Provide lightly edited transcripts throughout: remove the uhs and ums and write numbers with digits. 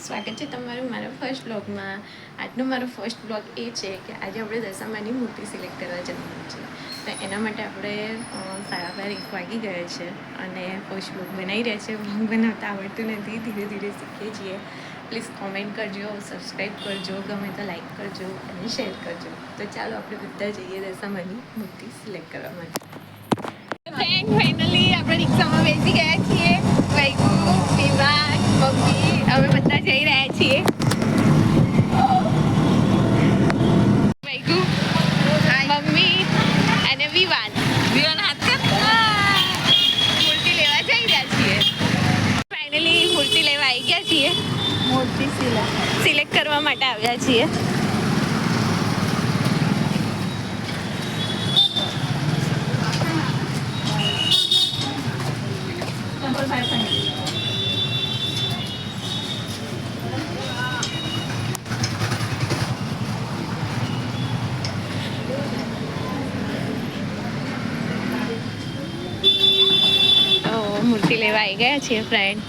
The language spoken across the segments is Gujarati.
સ્વાગત છે તમારું મારા ફર્સ્ટ બ્લોગમાં. આજનો મારો ફર્સ્ટ બ્લોગ એ છે કે આજે આપણે દશામાની મૂર્તિ સિલેક્ટ કરવા જવાનું છે. તો એના માટે આપણે 1:30 વાગી ગયા છે અને ફર્સ્ટ બ્લોગ બનાવી રહ્યા છે. બ્લોગ બનાવતા આવડતું નથી, ધીરે ધીરે શીખીએ છીએ. પ્લીઝ કોમેન્ટ કરજો, સબસ્ક્રાઈબ કરજો, ગમે તો લાઈક કરજો અને શેર કરજો. તો ચાલો આપણે બધા જઈએ દશામાની મૂર્તિ સિલેક્ટ કરવા માટે. ફાઇનલી આપણે રિક્ષામાં બેસી ગયા છીએ. વૈકુ, વિવાન, મમ્મી અમે બધા જઈ રહ્યા છીએ. વૈકુ, મમ્મી અને વિવાન હાથ કર. મૂર્તિ લેવા જઈ રહ્યા છીએ. ફાઇનલી મૂર્તિ લેવા આવી ગયા છીએ. મૂર્તિ સિલેક્ટ કરવા માટે આવ્યા છીએ. મૂર્તિ લેવા આવી ગયા છીએ ફ્રેન્ડ.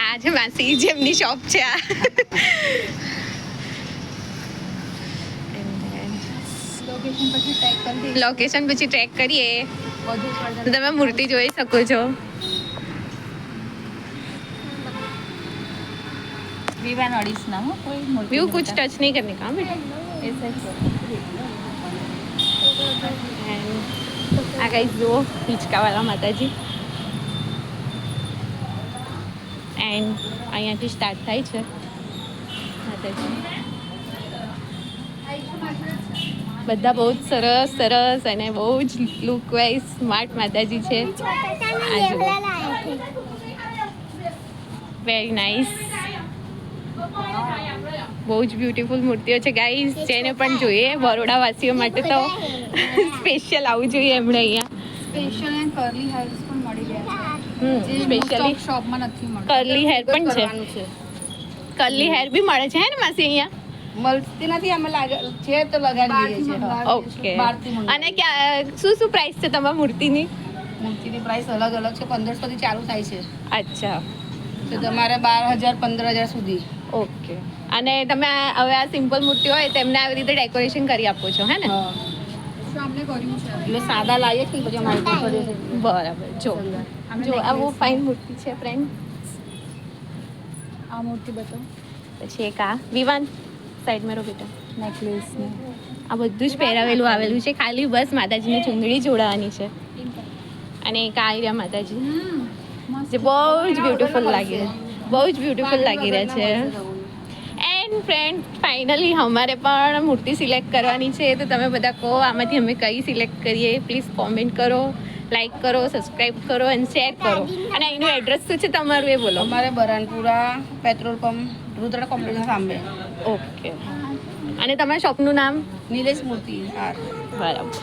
આ છે માસી, જેમની શોપ છે આ. લોકેશન પછી ટ્રેક કરીએ તો તમે મૂર્તિ જોઈ શકો છો. व्यू कुछ टच नहीं करने का बेटा. आ गाइस जो हिचका वाला माताजी એન્ડ અહીંયાથી સ્ટાર્ટ થાય છે માતાજી. બધા બહુ જ સરસ અને બહુ જ લુક વાઇઝ સ્માર્ટ માતાજી છે. Very nice. બહુ જ બ્યુટીફુલ મૂર્તિઓ છે ગાઈઝ. જેને પણ જોઈએ, બરોડા વાસીઓ માટે તો સ્પેશિયલ આવવું જોઈએ એમણે અહીંયા. સ્પેશિયલ એન્ડ કર્લી હેર્સ પણ મળી ગયા છે. સ્પેશિયલી શોપમાં નથી મળતું. કર્લી હેર પણ છે. કર્લી હેર બી મળે છે હે ને માસી અહીંયા? મળતી નથી, અમે છે તો લગાડી દઈએ છીએ. ઓકે. અને શું પ્રાઇસ છે તમારી મૂર્તિની? મૂર્તિની પ્રાઇસ અલગ અલગ છે. 1500 થી ચાલુ થાય છે. અચ્છા. તો તમારે 12,000 15,000 સુધી. ઓકે. અને તમે હવે આ સિમ્પલ મૂર્તિ હોય તેમને આવી રીતે ડેકોરેશન કરી આપો છો હે ને? સામને કર્યું છે એટલે સાદા લાવીએ કે પછી અમારી તો કર્યું છે. બરાબર. જો આ બહુ ફાઇન મૂર્તિ છે ફ્રેન્ડ. આ મૂર્તિ બતાવો. પછી એક આ વિવાન સાઈડમાં રો બેટા. નેકલેસ ને આ બધું જ પહેરાવેલું આવેલું છે. ખાલી બસ માતાજીને ચુંદડી જોડાવાની છે. અને એક આ રહ્યા માતાજી, જે બહુ જ બ્યુટીફુલ લાગી રહ્યા છે. એન્ડ ફ્રેન્ડ ફાઇનલી અમારે પણ મૂર્તિ સિલેક્ટ કરવાની છે. તો તમે બધા કહો આમાંથી અમે કઈ સિલેક્ટ કરીએ. પ્લીઝ કોમેન્ટ કરો, લાઈક કરો, સબસ્ક્રાઈબ કરો અને શેર કરો. અને એનું એડ્રેસ શું છે તમારું એ બોલો. અમારે બરાનપુરા પેટ્રોલ પંપ રુદ્ર કોમ્પ્લેક્સ સામે. ઓકે. અને તમારા શોપનું નામ? નિલેશ મૂર્તિ. બરાબર.